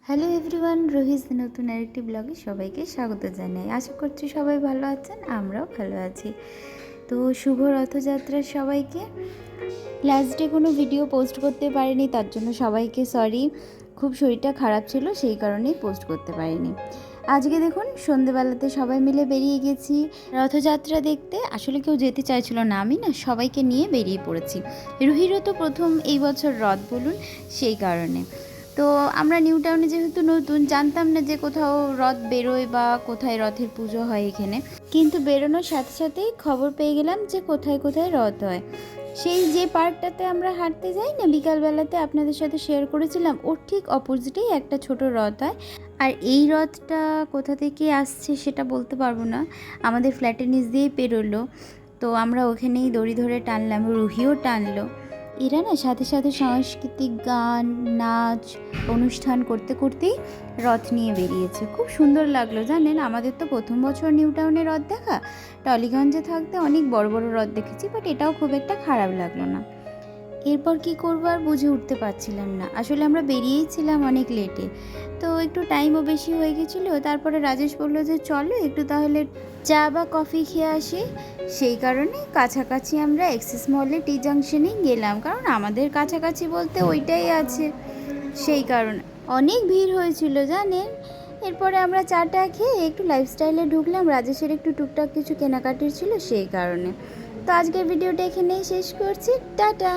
Hello everyone, রোহিস নতুন আরেকটি ব্লগে সবাইকে স্বাগত জানাই। আশা করছি সবাই ভালো আছেন, আমরাও ভালো আছি। তো শুভ রথযাত্রার সবাইকে। লাস্ট ডে কোনো ভিডিও পোস্ট করতে পারিনি, তার জন্য সবাইকে সরি। খুব শরীরটা খারাপ ছিল, সেই কারণেই পোস্ট করতে পারিনি। আজকে দেখুন সন্ধেবেলাতে সবাই মিলে বেরিয়ে গেছি রথযাত্রা দেখতে। আসলে কেউ যেতে চাইছিল না, আমি না সবাইকে নিয়ে বেরিয়ে পড়েছি। রুহিরও তো প্রথম এই বছর রথ বলুন, সেই কারণে। তো আমরা নিউ টাউনে যেহেতু নতুন, জানতাম না যে কোথাও রথ বেরোয় বা কোথায় রথের পুজো হয় এখানে। কিন্তু বেরোনোর সাথে সাথেই খবর পেয়ে গেলাম যে কোথায় কোথায় রথ হয়। সেই যে পার্কটাতে আমরা হাঁটতে যাই না বিকালবেলাতে, আপনাদের সাথে শেয়ার করেছিলাম, ওর ঠিক অপোজিটেই একটা ছোট রথ হয়। আর এই রথটা কোথা থেকে আসছে সেটা বলতে পারবো না, আমাদের ফ্ল্যাটের নিচ দিয়েই পেরোলো। তো আমরা ওখানেই দড়ি ধরে টানলাম, রুহিও টানলো। এরা না সাথে সাথে সাংস্কৃতিক গান, নাচ, অনুষ্ঠান করতে করতেই রথ নিয়ে বেরিয়েছে। খুব সুন্দর লাগলো জানেন। আমাদের তো প্রথম বছর নিউ টাউনে রথ দেখা, টলিগঞ্জে থাকতে অনেক বড় বড় রথ দেখেছি, বাট এটাও খুব একটা খারাপ লাগলো না। এরপর কি করবো আর বুঝে উঠতে পারছিলাম না। আসলে আমরা বেরিয়েছিলাম অনেক লেটে, তো একটু টাইমও বেশি হয়ে গেছিলো। তারপরে রাজেশ বললো যে চলো একটু তাহলে চা বা কফি খেয়ে আসি। সেই কারণে কাছাকাছি আমরা এক্সিস মলে টি জাংশনেই গেলাম, কারণ আমাদের কাছাকাছি বলতে ওইটাই আছে। সেই কারণে অনেক ভিড় হয়েছিল জানেন। এরপরে আমরা চাটা খেয়ে একটু লাইফস্টাইলে ঢুকলাম, রাজেশের একটু টুকটাক কিছু কেনাকাটির ছিল, সেই কারণে। তো আজকের ভিডিওটা এখানেই শেষ করছি, টাটা।